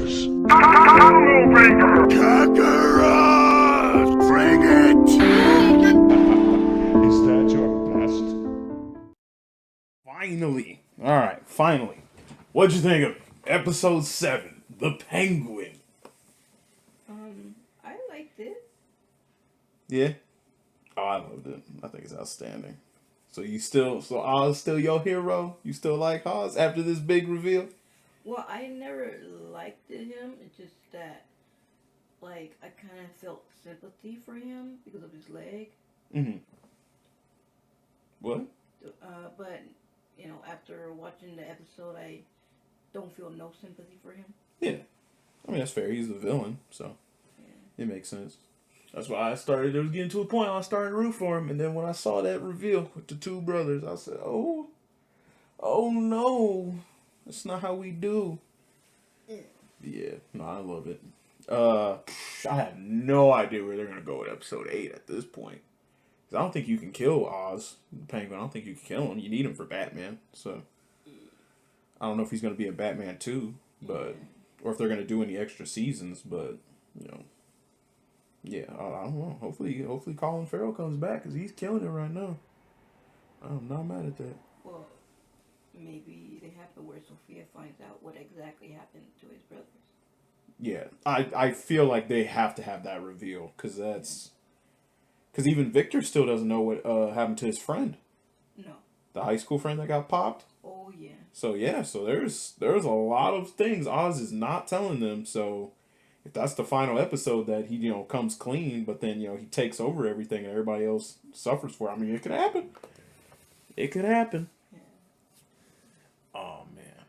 Oz. Kakarot! Bring it! Is that your best? Finally. Alright, finally. What'd you think of episode 7, The Penguin? I liked it. Yeah? Oh, I loved it. I think it's outstanding. So Oz still your hero? You still like Oz after this big reveal? Well, I never liked him. It's just that, like, I kind of felt sympathy for him because of his leg. Mm-hmm. What? But, after watching the episode, I don't feel no sympathy for him. Yeah. I mean, that's fair. He's the villain, so Yeah. it makes sense. That's why it was getting to a point I started to root for him, and then when I saw that reveal with the two brothers, I said, oh no, that's not how we do. Yeah, no, I love it. I have no idea where they're gonna go with episode 8 at this point. 'Cause I don't think you can kill Oz, the Penguin. I don't think you can kill him. You need him for Batman, so I don't know if he's gonna be in Batman 2, or if they're gonna do any extra seasons, but yeah, I don't know. Hopefully Colin Farrell comes back because he's killing it right now. I'm not mad at that. Well, maybe they have to where Sophia finds out what exactly happened to his brothers. Yeah, I feel like they have to have that reveal because even Victor still doesn't know what happened to his friend. No. The high school friend that got popped. Oh yeah. So there's a lot of things Oz is not telling them. So if that's the final episode that he comes clean, but then he takes over everything and everybody else suffers for it. I mean, it could happen. It could happen. Yeah. Oh man,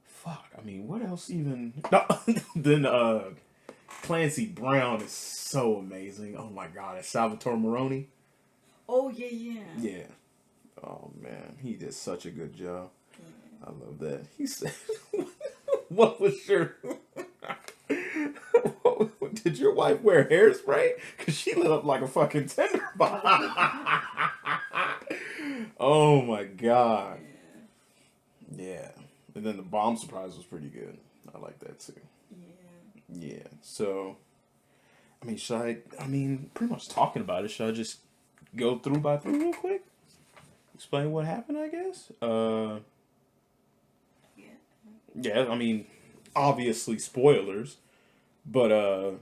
fuck. I mean, what else even? No, then Clancy Brown is so amazing. Oh my god, it's Salvatore Maroni. Oh yeah. Yeah. Oh man, he did such a good job. Yeah. I love that. He said, "What was your? Did your wife wear hairspray? Cause she lit up like a fucking tinderbox." Oh my god. Yeah. And then the bomb surprise was pretty good. I like that too. Yeah. Yeah. So, I mean, pretty much talking about it. Should I just go through by through real quick? Explain what happened, I guess. Yeah, I mean, obviously spoilers, but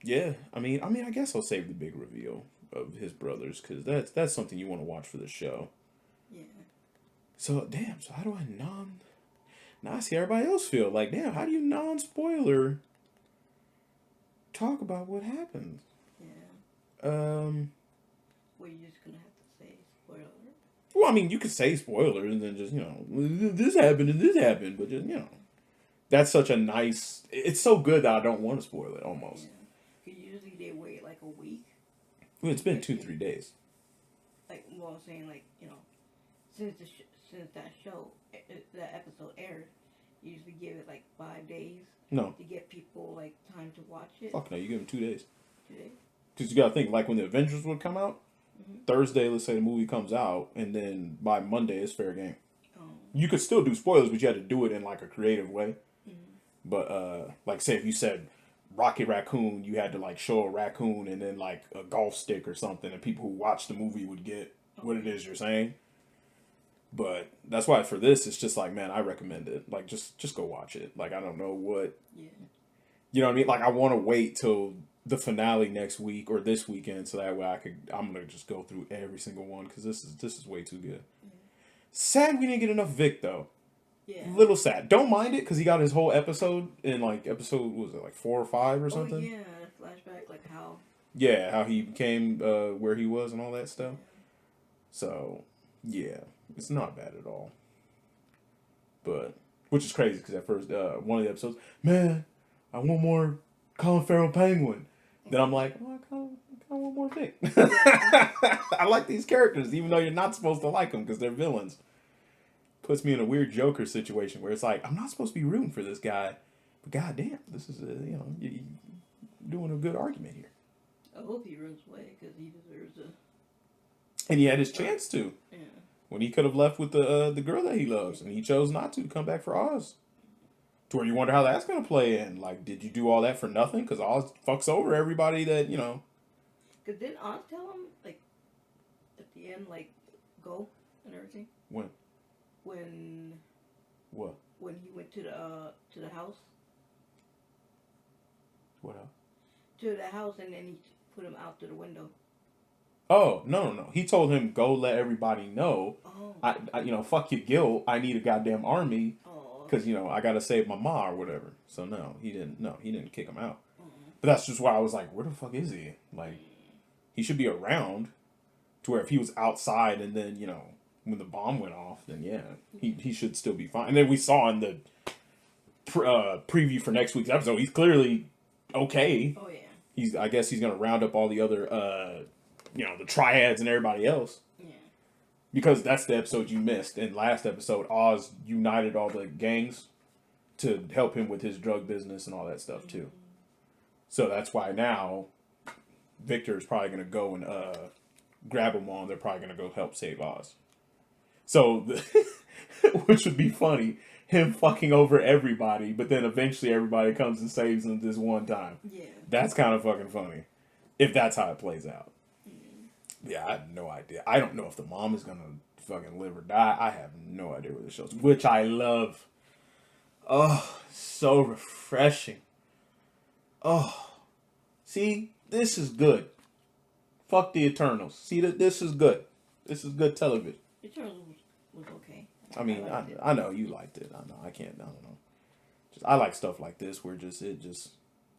yeah, I mean, I guess I'll save the big reveal of his brothers because that's something you want to watch for the show. Yeah. So how do I Now I see everybody else feel like, damn, how do you non-spoiler talk about what happened? Yeah. Well, you're just gonna have to say spoiler. Well, I mean, you could say spoilers and then just, this happened and this happened, but just, that's such a nice, it's so good that I don't want to spoil it, almost. Yeah. Usually they wait like a week. Well, it's been 2-3 days. Like, well, I'm saying, like, since that show, that episode aired, you usually give it like 5 days. No. To get people, like, time to watch it. Fuck no, you give them 2 days. 2 days? Because you gotta think, like, when the Avengers would come out, Mm-hmm. Thursday, let's say the movie comes out, and then by Monday it's fair game. Oh. You could still do spoilers, but you had to do it in, like, a creative way. Mm-hmm. But, like, say if you said Rocket Raccoon, you had to, like, show a raccoon and then, like, a golf stick or something, and people who watch the movie would get what it is you're saying. But that's why for this, it's just like, man, I recommend it. Like, just go watch it. Like, I don't know what... Yeah. You know what I mean? Like, I want to wait till the finale next week or this weekend so that way I'm going to just go through every single one because this is way too good. Yeah. Sad we didn't get enough Vic, though. Yeah. Little sad. Don't mind it because he got his whole episode in, like, what was it, like 4 or 5 or something? Oh, yeah. Flashback, like how... Yeah, how he became where he was and all that stuff. So, yeah. It's not bad at all. But, which is crazy because at first, one of the episodes, man, I want more Colin Farrell Penguin. Then I'm like, oh, I kind of want more Vic. I like these characters, even though you're not supposed to like them because they're villains. Puts me in a weird Joker situation where it's like, I'm not supposed to be rooting for this guy, but goddamn, this is you're doing a good argument here. I hope he runs away because he deserves a... And he had his chance to. Yeah. When he could have left with the girl that he loves, and he chose not to come back for Oz. To where you wonder how that's gonna play in. Like, did you do all that for nothing? Because Oz fucks over everybody that, you know. Because didn't Oz tell him, like, at the end, like, go and everything? When? What? When he went to the house? What else? To the house, and then he put him out to the window. Oh, no. He told him, go let everybody know. Oh. I you know, fuck your guilt. I need a goddamn army. Oh. Because, you know, I gotta save my ma or whatever. So, no, he didn't kick him out. Mm-hmm. But that's just why I was like, where the fuck is he? Like, he should be around. To where if he was outside and then, you know, when the bomb went off, then yeah, he should still be fine. And then we saw in the preview for next week's episode, he's clearly okay. Oh, yeah. I guess he's gonna round up all the other, you know, the triads and everybody else. Yeah. Because that's the episode you missed. In last episode, Oz united all the gangs to help him with his drug business and all that stuff too. Mm-hmm. So that's why now Victor is probably gonna go and grab them all. And they're probably gonna go help save Oz. So, which would be funny, him fucking over everybody, but then eventually everybody comes and saves him this one time. Yeah. That's kind of fucking funny, if that's how it plays out. Yeah, I have no idea. I don't know if the mom is gonna fucking live or die. I have no idea where the show's, which I love. Oh, so refreshing. Oh, see, this is good. Fuck the Eternals. See, this is good. This is good television. Eternals was okay. I mean, liked it. I know you liked it. I know I can't. I don't know. I like stuff like this where it just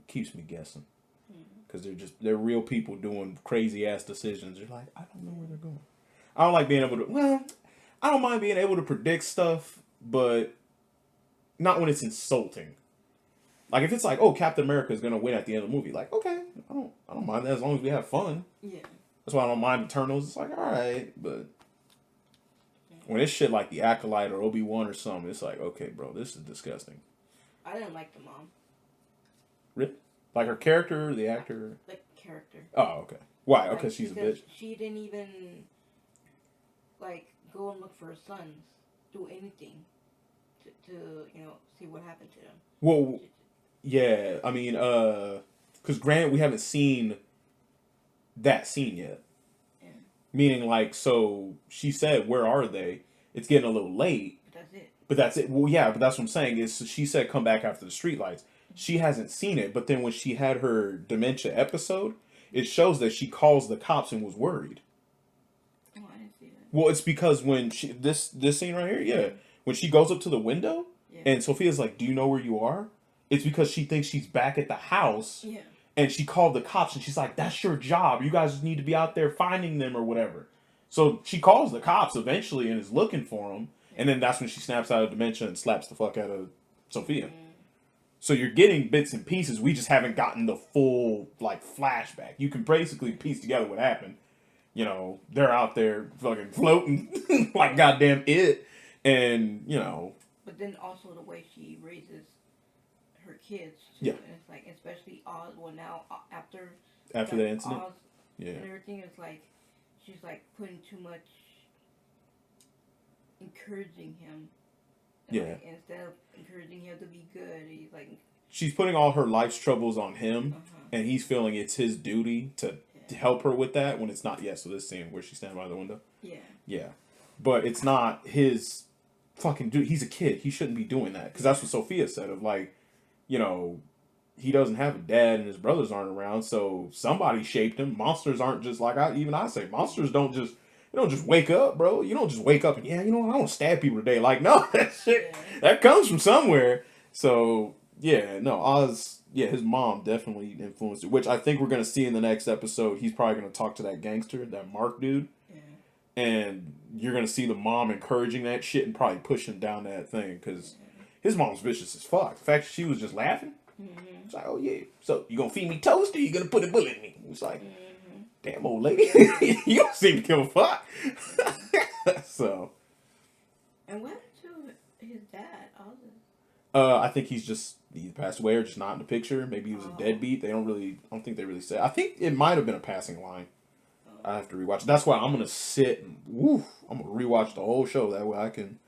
keeps me guessing. Because they're real people doing crazy ass decisions. You're like, I don't know where they're going. I don't like being able to. Well, I don't mind being able to predict stuff, but not when it's insulting. Like if it's like, oh, Captain America is gonna win at the end of the movie. Like, okay, I don't mind that as long as we have fun. Yeah. That's why I don't mind Eternals. It's like, all right, but when it's shit like the Acolyte or Obi-Wan or something, it's like, okay, bro, this is disgusting. I didn't like the mom. Really? Like her character, the actor? The character. Oh, okay. Why? Like, Okay, she's a because bitch. She didn't even, like, go and look for her sons, do anything to you know, see what happened to them. Well, yeah, I mean, because granted, we haven't seen that scene yet. Yeah. Meaning, like, so she said, where are they? It's getting a little late. But that's it. But that's it. Well, yeah, but that's what I'm saying is she said come back after the streetlights. She hasn't seen it, but then when she had her dementia episode, it shows that she calls the cops and was worried. Oh, I didn't see that. Well, it's because when she this scene right here, yeah, when she goes up to the window and Sophia's like, "Do you know where you are?" It's because she thinks she's back at the house. Yeah. And she called the cops and she's like, "That's your job. You guys need to be out there finding them or whatever." So she calls the cops eventually and is looking for them. And then that's when she snaps out of dementia and slaps the fuck out of Sophia. So you're getting bits and pieces. We just haven't gotten the full, like, flashback. You can basically piece together what happened. You know, they're out there fucking floating like goddamn it. And, you know. But then also the way she raises her kids, too. Yeah. And it's like, especially Oz, well, now, after After that incident? Oz Yeah. and everything, it's like, she's, like, putting too much, encouraging him. Yeah. Like, instead of encouraging him to be good, he's like... She's putting all her life's troubles on him, and he's feeling it's his duty to help her with that when it's not. Yeah, so this scene where she's standing by the window. Yeah. Yeah. But it's not his fucking duty. He's a kid. He shouldn't be doing that. Because that's what Sophia said of, like, you know, he doesn't have a dad and his brothers aren't around, so somebody shaped him. Monsters aren't just like, I say, monsters don't just... You don't just wake up, bro. You don't just wake up and, yeah, you know what, I want to stab people today. Like, no, that shit, that comes from somewhere. So, yeah, no, Oz, yeah, his mom definitely influenced it, which I think we're going to see in the next episode. He's probably going to talk to that gangster, that Mark dude. Yeah. And you're going to see the mom encouraging that shit and probably pushing down that thing because his mom's vicious as fuck. The fact that she was just laughing, it's like, oh, yeah, so you going to feed me toast or you going to put a bullet in me? It's like... Damn, old lady. You don't seem to give a fuck. So. And what happened to his dad, Ozzy? I think he passed away or just not in the picture. Maybe he was a deadbeat. I don't think they really said. I think it might have been a passing line. I have to rewatch it. That's why I'm going to sit and, I'm going to rewatch the whole show. That way I can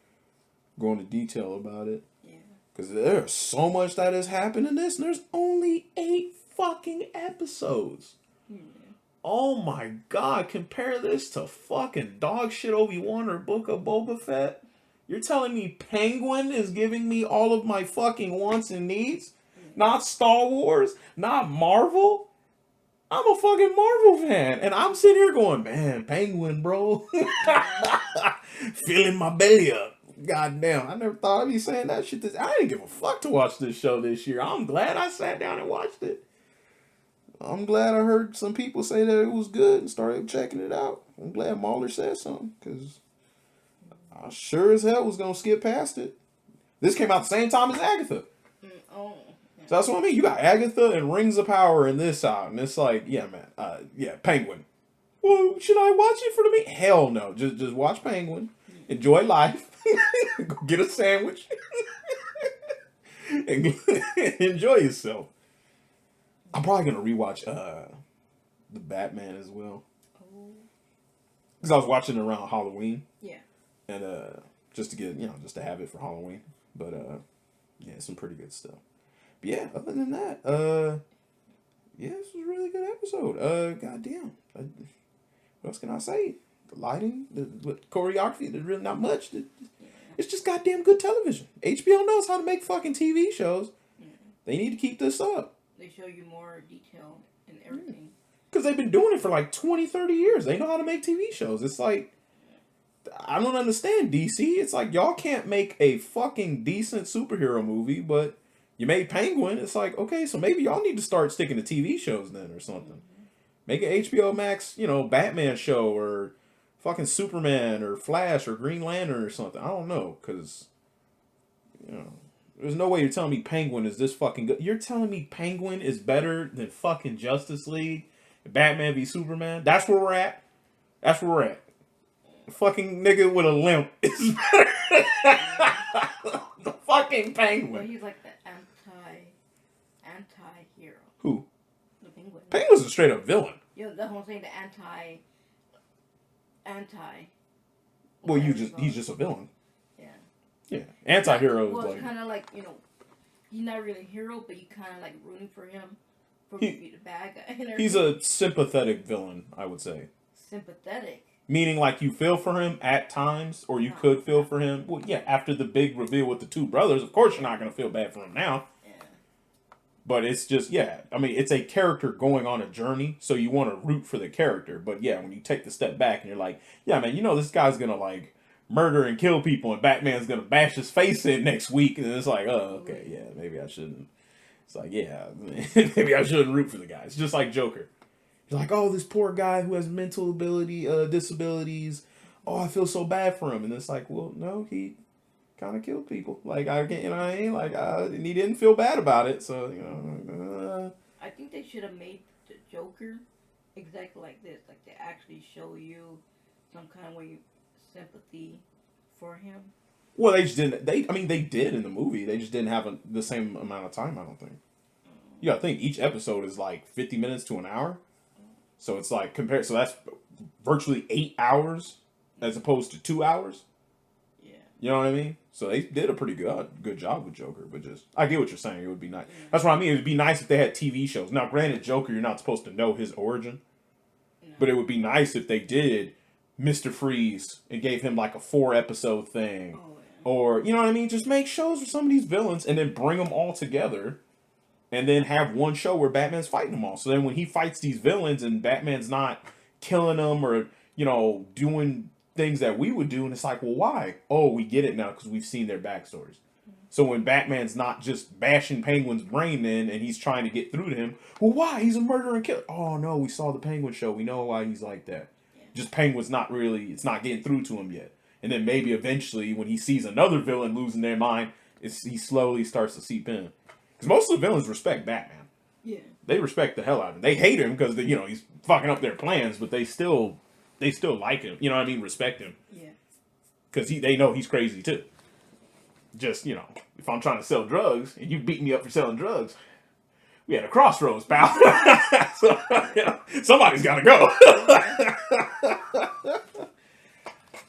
go into detail about it. Yeah. Because there's so much that has happened in this, and there's only 8 fucking episodes. Oh my god, compare this to fucking dog shit Obi-Wan or Book of Boba Fett? You're telling me Penguin is giving me all of my fucking wants and needs? Not Star Wars? Not Marvel? I'm a fucking Marvel fan, and I'm sitting here going, man, Penguin, bro. Filling my belly up. God damn, I never thought I'd be saying that shit. I didn't give a fuck to watch this show this year. I'm glad I sat down and watched it. I'm glad I heard some people say that it was good and started checking it out. I'm glad Mahler said something, because I sure as hell was going to skip past it. This came out the same time as Agatha. Oh. So that's what I mean. You got Agatha and Rings of Power in this out, and it's like, yeah, man, yeah, Penguin. Well, should I watch it for the meat? Hell no. Just watch Penguin. Enjoy life. Go get a sandwich. And enjoy yourself. I'm probably gonna rewatch the Batman as well. Because I was watching it around Halloween. Yeah. And just to get, just to have it for Halloween. But yeah, some pretty good stuff. But yeah, other than that, yeah, this was a really good episode. Goddamn. What else can I say? The lighting, the choreography, there's really not much. It's just goddamn good television. HBO knows how to make fucking TV shows. Yeah. They need to keep this up. They show you more detail and everything. Because they've been doing it for like 20, 30 years. They know how to make TV shows. It's like, I don't understand DC. It's like, y'all can't make a fucking decent superhero movie, but you made Penguin. It's like, okay, so maybe y'all need to start sticking to TV shows then or something. Mm-hmm. Make an HBO Max, Batman show or fucking Superman or Flash or Green Lantern or something. I don't know, because, there's no way you're telling me Penguin is this fucking good. You're telling me Penguin is better than fucking Justice League, Batman v Superman? That's where we're at? That's where we're at. The fucking nigga with a limp is better than the fucking Penguin. Well, he's like the anti-hero. Who? The Penguin. Penguin's a straight up villain. Yeah, that's what I'm saying, the anti. Well, he's just a villain. Yeah. Yeah. Anti-hero Well, is it's kind of like, he's not really a hero, but you kind of like rooting for him to be the bad guy. He's a sympathetic villain, I would say. Sympathetic? Meaning like you feel for him at times, or you could feel for him. Well, yeah, after the big reveal with the two brothers, of course you're not going to feel bad for him now. But it's just, it's a character going on a journey, so you want to root for the character. But yeah, when you take the step back and you're like, yeah, man, this guy's going to, like, murder and kill people, and Batman's going to bash his face in next week, and it's like, oh, okay, yeah, maybe I shouldn't. It's like, yeah, maybe I shouldn't root for the guy. It's just like Joker. You're like, oh, this poor guy who has mental disabilities, oh, I feel so bad for him. And it's like, well, no, he kind of killed people. Like, I can't, what I mean? Like, and he didn't feel bad about it, so, I think they should have made the Joker exactly like this. Like, they actually show you some kind of way sympathy for him. Well, they just didn't, they did in the movie. They just didn't have the same amount of time, I don't think. You gotta think, each episode is like 50 minutes to an hour. So it's like, so that's virtually 8 hours as opposed to 2 hours. Yeah. You know what I mean? So they did a pretty good job with Joker, but just, I get what you're saying. It would be nice. Yeah. That's what I mean. It would be nice if they had TV shows. Now, granted, Joker, you're not supposed to know his origin. No. But it would be nice if they did Mr. Freeze and gave him like a 4-episode thing. Oh, yeah. Or, you know what I mean? Just make shows for some of these villains and then bring them all together. And then have one show where Batman's fighting them all. So then when he fights these villains and Batman's not killing them or, doing things that we would do, and it's like, well, why? Oh, we get it now because we've seen their backstories. Mm-hmm. So when Batman's not just bashing Penguin's brain in and he's trying to get through to him, well, why? He's a murderer and killer. Oh, no, we saw the Penguin show. We know why he's like that. Yeah. Just Penguin's it's not getting through to him yet. And then maybe eventually when he sees another villain losing their mind, he slowly starts to seep in. Because most of the villains respect Batman. Yeah. They respect the hell out of him. They hate him because, he's fucking up their plans, but they still like him. You know what I mean? Respect him. Yeah. Because they know he's crazy, too. Just, if I'm trying to sell drugs and you beat me up for selling drugs, we had a crossroads, pal. So, somebody's got to go.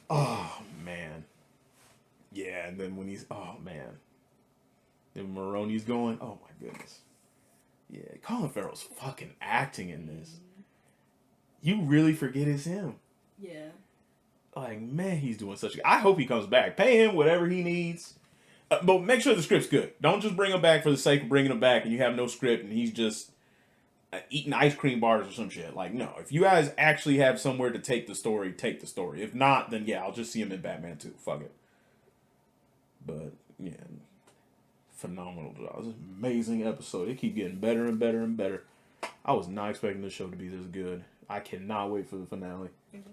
Oh, man. Yeah, and then when oh, man. And Maroney's going, oh my goodness. Yeah, Colin Farrell's fucking acting in this. You really forget it's him. Yeah. Like, man, he's doing such a... I hope he comes back. Pay him whatever he needs. But make sure the script's good. Don't just bring him back for the sake of bringing him back and you have no script and he's just eating ice cream bars or some shit. Like, no. If you guys actually have somewhere to take the story, take the story. If not, then yeah, I'll just see him in Batman 2. Fuck it. But, yeah. Phenomenal. It was an amazing episode. It keep getting better and better and better. I was not expecting this show to be this good. I cannot wait for the finale. Mm-hmm.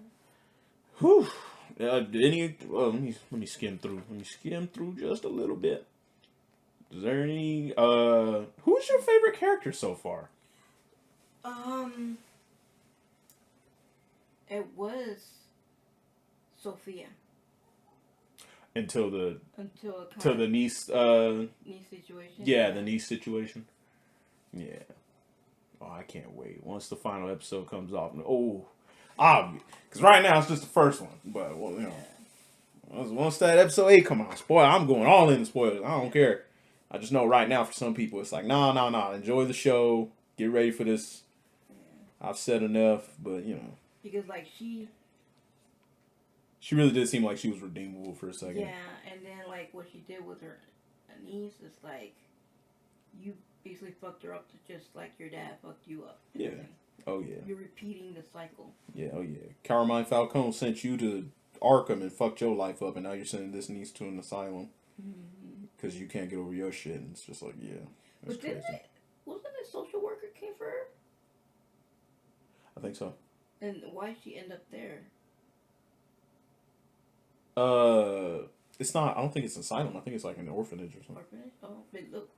Whew. Let me skim through. Let me skim through just a little bit. Is there any? Who's your favorite character so far? It was Sophia. Until the niece niece situation. Yeah, the niece situation. Yeah. Oh, I can't wait. Once the final episode comes off. Because right now it's just the first one. But, well, you know. Once that episode 8 come out, spoiler, I'm going all in the spoilers. I don't care. I just know right now for some people it's like, nah. Enjoy the show. Get ready for this. Yeah. I've said enough, but, you know. Because, like, she really did seem like she was redeemable for a second. Yeah, and then, like, what she did with her niece is, like, you basically fucked her up to just like your dad fucked you up. Yeah. Oh, yeah. You're repeating the cycle. Yeah, oh, yeah. Carmine Falcone sent you to Arkham and fucked your life up, and now you're sending this niece to an asylum. Because you can't get over your shit, and it's just like, yeah. That's but wasn't it a social worker came for her? I think so. And why did she end up there? It's not, I don't think it's an asylum. I think it's like an orphanage or something. Orphanage? Oh, but look,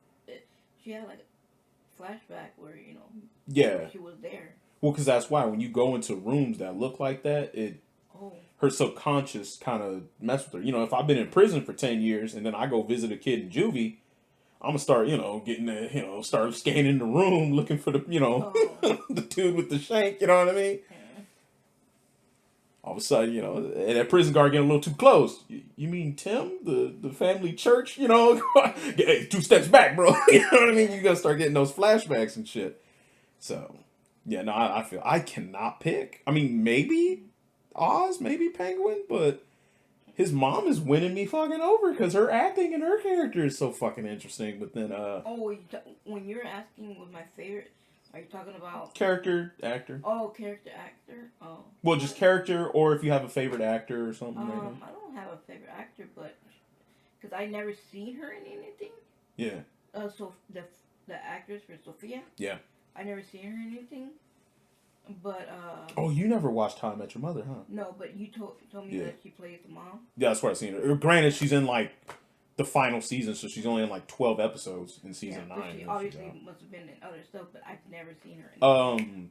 she had like a flashback where, you know, yeah, she was there. Well, because that's why when you go into rooms that look like that, her subconscious kind of mess with her. You know, if I've been in prison for 10 years and then I go visit a kid in juvie, I'm going to start, you know, start scanning the room looking for the, you know, the dude with the shank, you know what I mean? Yeah. All of a sudden, you know, and that prison guard getting a little too close. You mean Tim, the family church, you know? Hey, 2 steps back, bro. You know what I mean? You got to start getting those flashbacks and shit. So, yeah, no, I feel I cannot pick. I mean, maybe Oz, maybe Penguin, but his mom is winning me fucking over because her acting and her character is so fucking interesting. But then, when you're asking what my favorite, are you talking about character actor? Oh, character actor. Oh, well, just character, or if you have a favorite actor or something. I don't have a favorite actor, but because I never seen her in anything. Yeah. So the actress for Sophia. Yeah. I never seen her in anything. But oh, you never watched How I Met Your Mother, huh? No, but you told me that she plays the mom. Yeah, that's where I seen her. Granted, she's in like the final season, so she's only in like 12 episodes in season 9. She obviously must have been in other stuff, but I've never seen her in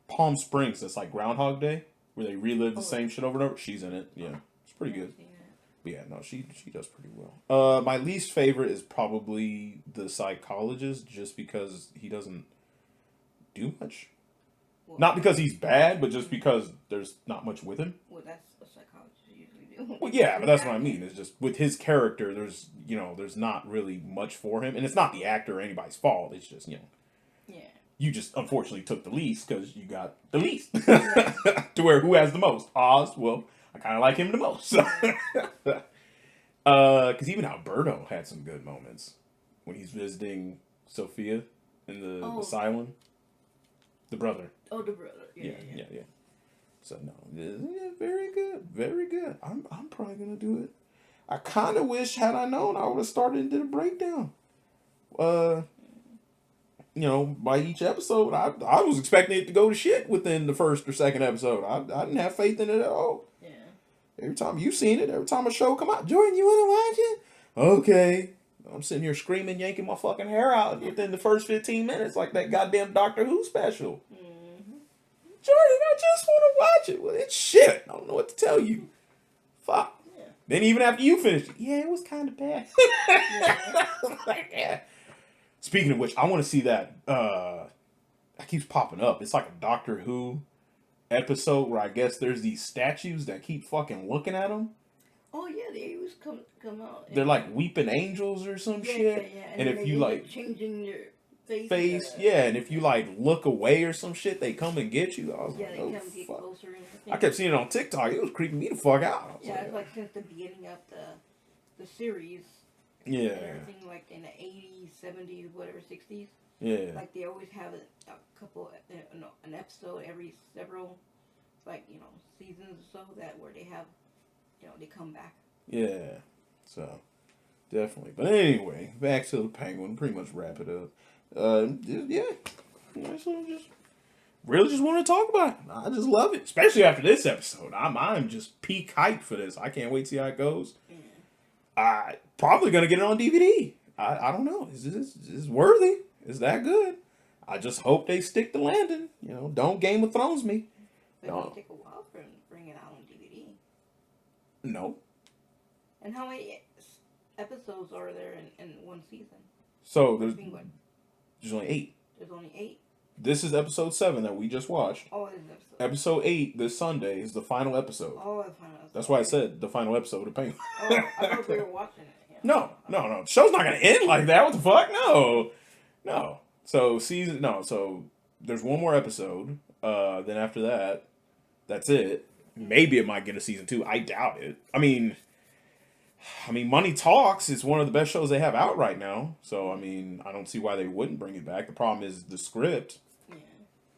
Palm Springs, that's like Groundhog Day, where they relive the same shit over and over. She's in it. Yeah. It's pretty good. But yeah, no, she does pretty well. My least favorite is probably the psychologist, just because he doesn't do much. Well, not because he's bad, but just because there's not much with him. Well, that's what psychologists usually do. Well, yeah, but that's what I mean. It's just with his character, there's not really much for him, and it's not the actor or anybody's fault. It's just yeah. You just unfortunately took the least because you got the least. To where who has the most? Oz. Well, I kind of like him the most. Because even Alberto had some good moments when he's visiting Sophia in the asylum. The brother. Oh, the brother. Yeah. So no, yeah, very good, very good. I'm probably gonna do it. I kind of wish had I known I would have started and did a breakdown. By each episode, I was expecting it to go to shit within the first or second episode. I didn't have faith in it at all. Yeah. Every time you've seen it, every time a show come out, Jordan, you wanna watch it? Okay. I'm sitting here screaming, yanking my fucking hair out within the first 15 minutes, like that goddamn Doctor Who special. Mm-hmm. Jordan, I just want to watch it. Well, it's shit. I don't know what to tell you. Fuck. Yeah. Then even after you finished it, yeah, it was kind of bad. Yeah. Speaking of which, I want to see that. That keeps popping up. It's like a Doctor Who episode where I guess there's these statues that keep fucking looking at them. Oh yeah, they always come out. They're like weeping angels or some shit. Yeah. And then if they you end up like changing their face. and if you like look away or some shit, they come and get you. I was Yeah, like, they oh come get fuck. closer and everything. I kept seeing it on TikTok. It was creeping me the fuck out. I was Yeah, it's like since the beginning of the series. yeah, And everything like in the 80s, 70s, whatever, 60s. yeah, Like they always have a couple, an episode every several, like, seasons or so that where they have, they come back. yeah. So definitely. But anyway, back to the Penguin. Pretty much wrap it up. So just really just want to talk about it. I just love it, especially after this episode. I'm just peak hyped for this. I can't wait to see how it goes. I probably gonna get it on DVD. I don't know. Is this worthy? Is that good? I just hope they stick to landing. Don't Game of Thrones me. But it'll take a while for them to bring it out on DVD. No. And how many episodes are there in one season? So there's Penguin. only 8. There's only 8. This is episode 7 that we just watched. Oh, it's an episode. Episode 8 this Sunday is the final episode. Oh, the final episode. That's why I said the final episode of Penguin. Oh, I thought we were watching it. Yeah. No. The show's not gonna end like that. What the fuck? No. So there's one more episode. Then after that, that's it. Maybe it might get a season 2. I doubt it. I mean, Money Talks is one of the best shows they have out right now. So I don't see why they wouldn't bring it back. The problem is the script. Yeah.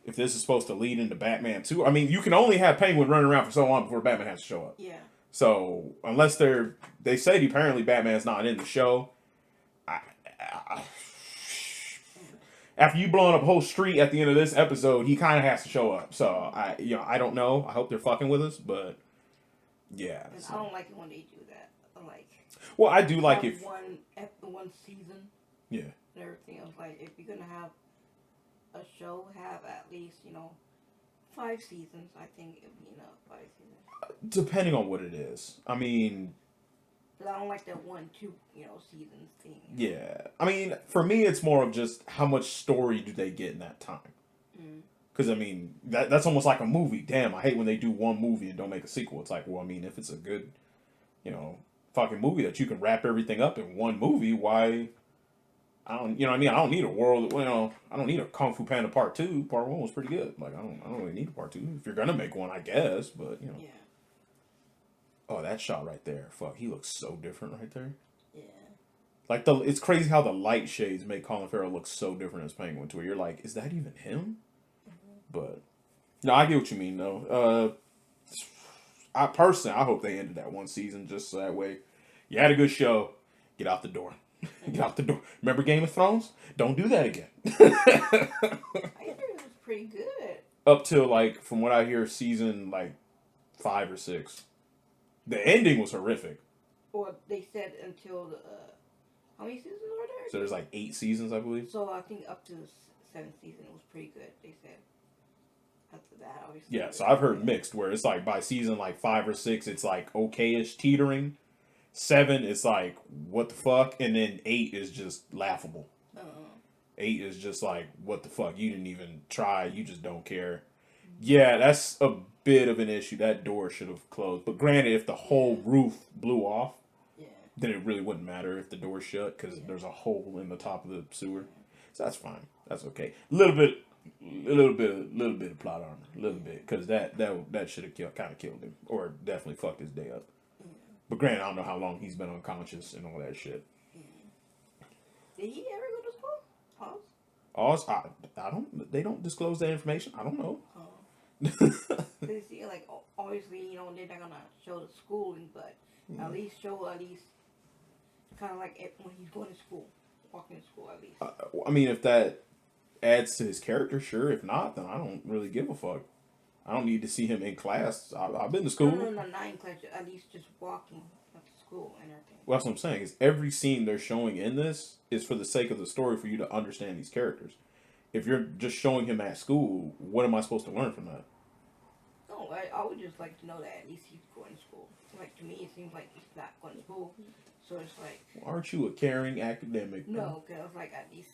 If this is supposed to lead into Batman 2, you can only have Penguin running around for so long before Batman has to show up. Yeah. So unless they said apparently Batman's not in the show. After you blowing up a whole street at the end of this episode, he kind of has to show up. So I don't know. I hope they're fucking with us, but yeah. I don't like it when they do that. Well, I do like if one season. Yeah. And everything else. Like if you're gonna have a show, have at least 5 seasons. I think it'd be enough. 5 seasons. Depending on what it is. But I don't like that 1-2 seasons thing. Yeah. For me, it's more of just how much story do they get in that time. Because, that's almost like a movie. Damn, I hate when they do one movie and don't make a sequel. It's like, well, if it's a good, fucking movie that you can wrap everything up in one movie, why... I don't need a world. I don't need a Kung Fu Panda Part 2. Part 1 was pretty good. Like I don't really need a Part 2. If you're gonna make one, I guess. But Yeah. Oh, that shot right there. Fuck, he looks so different right there. Yeah. Like it's crazy how the light shades make Colin Farrell look so different as Penguin. To where you're like, is that even him? But no, I get what you mean though. I hope they ended that one season just so that way you had a good show. Get out the door. Get out the door. Remember Game of Thrones? Don't do that again. I heard it was pretty good. Up till from what I hear, season 5 or 6. The ending was horrific. Well, they said until how many seasons are there? So there's 8 seasons, I believe. So I think up to the 7th season it was pretty good. They said. After that, obviously. Yeah, so I've heard mixed, where it's by season 5 or 6, it's okay-ish, teetering. 7, it's what the fuck, and then 8 is just laughable. 8 is just what the fuck, you didn't even try, you just don't care. Yeah, that's a bit of an issue. That door should have closed. But granted, if the whole roof blew off, then it really wouldn't matter if the door's shut, because there's a hole in the top of the sewer. So that's fine. That's okay. A little bit of plot armor, a little bit, because that should have kind of killed him, or definitely fucked his day up. But granted, I don't know how long he's been unconscious and all that shit. Did he ever go to school? Oz, I don't. They don't disclose that information. I don't know. They see, obviously, they're not gonna show the schooling, but at least kind of when he's going to school, walking to school, at least. If that adds to his character, sure. If not, then I don't really give a fuck. I don't need to see him in class. I've been to school. No, not in class. At least just walking up to school and everything. Well, that's what I'm saying. Is every scene they're showing in this is for the sake of the story, for you to understand these characters. If you're just showing him at school, what am I supposed to learn from that? No, I would just like to know that at least he's going to school. To me, it seems like he's not going to school. So it's well, aren't you a caring academic? No, because at least,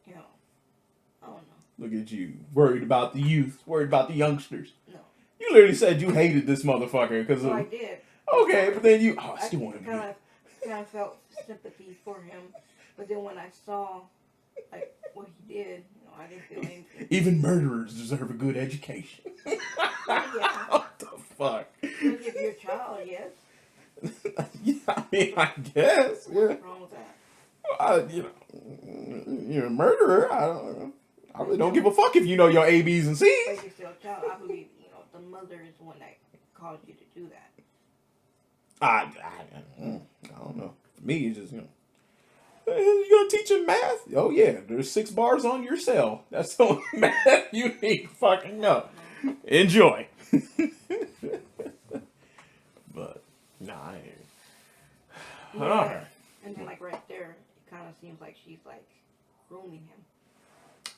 I don't know. Look at you, worried about the youth, worried about the youngsters. No. You literally said you hated this motherfucker because I did. Okay, but then I still want him to kind of felt sympathy for him, but then when I saw like what he did, I didn't feel anything. Even murderers deserve a good education. Yeah. What the fuck? If you're a child, yes. Yeah, I mean, I guess. Yeah. What's wrong with that? You're a murderer. I really don't give a fuck if you know your A, B's, and C's. But you're still a child. I believe the mother is the one that caused you to do that. I don't know. For me, it's just, you gonna teach him math? Oh yeah, there's 6 bars on your cell. That's the only math you need to fucking know. Enjoy. But nah, I ain't. Yeah. Alright. And then like right there, it kind of seems like she's like grooming him.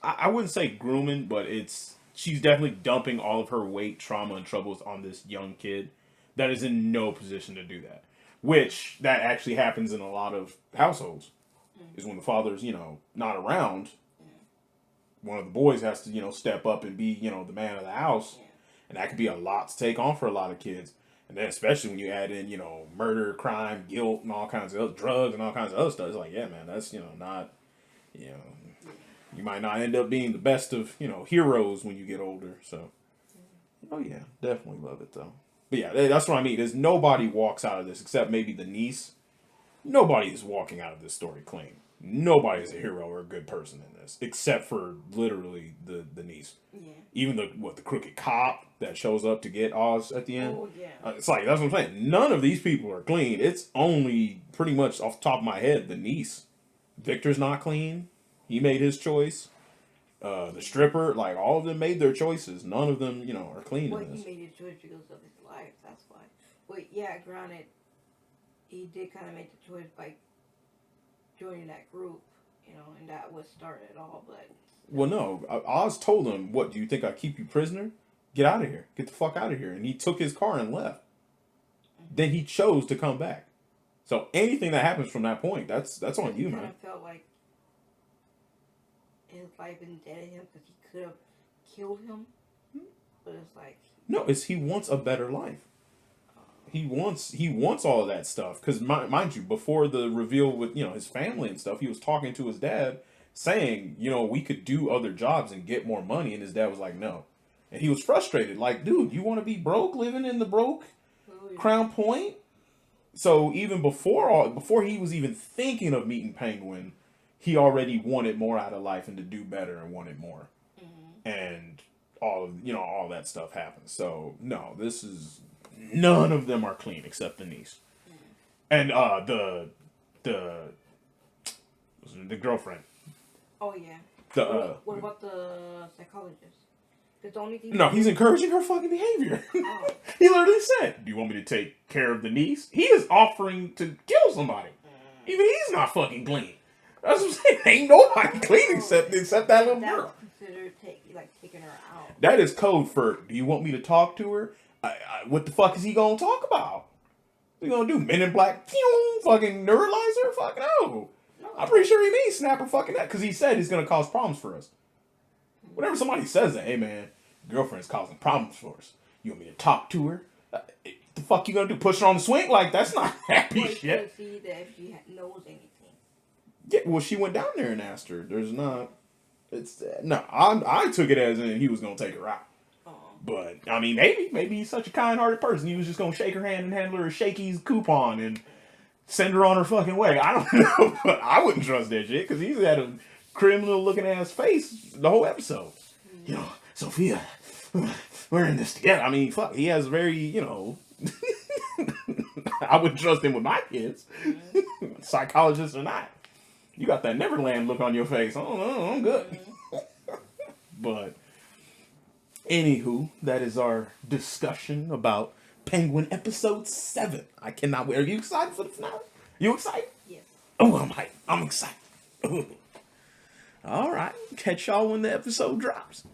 I wouldn't say grooming, but she's definitely dumping all of her weight, trauma, and troubles on this young kid that is in no position to do that. Which that actually happens in a lot of households. Is when the father's, not around, one of the boys has to, step up and be, the man of the house. Yeah. And that could be a lot to take on for a lot of kids. And then especially when you add in, murder, crime, guilt, and all kinds of drugs and all kinds of other stuff. It's like, yeah, man, that's, not, you might not end up being the best of, heroes when you get older. So, oh yeah, definitely love it though. But yeah, that's what I mean. There's nobody walks out of this except maybe the niece. Nobody is walking out of this story clean. Nobody is a hero or a good person in this, except for literally the niece. Yeah. Even the crooked cop that shows up to get Oz at the end. Oh yeah. It's like, that's what I'm saying. None of these people are clean. It's only pretty much off the top of my head the niece. Victor's not clean. He made his choice. The stripper, like all of them made their choices. None of them, are clean Well, in this. he made his choice because of his life. That's why. But yeah, granted, he did kind of make the choice by joining that group, and that was started it all. But Well, no. Oz told him, "What, do you think I keep you prisoner? Get out of here. Get the fuck out of here." And he took his car and left. Then he chose to come back. So anything that happens from that point, that's on you, man. I felt like his life been dead to him because he could have killed him. But it's like No, he wants a better life. He wants all of that stuff. Because mind you, before the reveal with his family and stuff, he was talking to his dad, saying, we could do other jobs and get more money, and his dad was like, no. And he was frustrated, like, dude, you want to be broke, living in the broke Crown Point? So even before he was even thinking of meeting Penguin, he already wanted more out of life and to do better and wanted more. Mm-hmm. And all that stuff happens. So no, none of them are clean except the niece. Mm-hmm. And the girlfriend. Oh yeah. What about the psychologist? Because the only thing. No, he's encouraging her fucking behavior. Oh. He literally said, "Do you want me to take care of the niece?" He is offering to kill somebody. Even he's not fucking clean. That's what I'm saying. Ain't nobody clean except that little girl. Considered taking her out. That is code for, do you want me to talk to her? What the fuck is he gonna talk about? What he gonna do? Men in Black? Fucking neuralize her? Fuck no. I'm pretty sure he means snap her fucking neck. Because he said he's gonna cause problems for us. Whenever somebody says that, hey man, girlfriend's causing problems for us. You want me to talk to her? The fuck you gonna do? Push her on the swing? Like, that's not happy shit. See that if she knows anything. Yeah, well, she went down there and asked her. There's not. I took it as in he was gonna take her out. But I mean, maybe he's such a kind-hearted person. He was just gonna shake her hand and hand her a Shakey's coupon and send her on her fucking way. I don't know, but I wouldn't trust that shit because he's had a criminal-looking ass face the whole episode. Sophia, we're in this together. I mean, fuck, he has very, I wouldn't trust him with my kids, psychologist or not. You got that Neverland look on your face. I don't know, I'm good. But, anywho, that is our discussion about Penguin episode 7. I cannot wait. Are you excited for the finale? You excited? Yes. Oh, I'm hyped. I'm excited. All right. Catch y'all when the episode drops.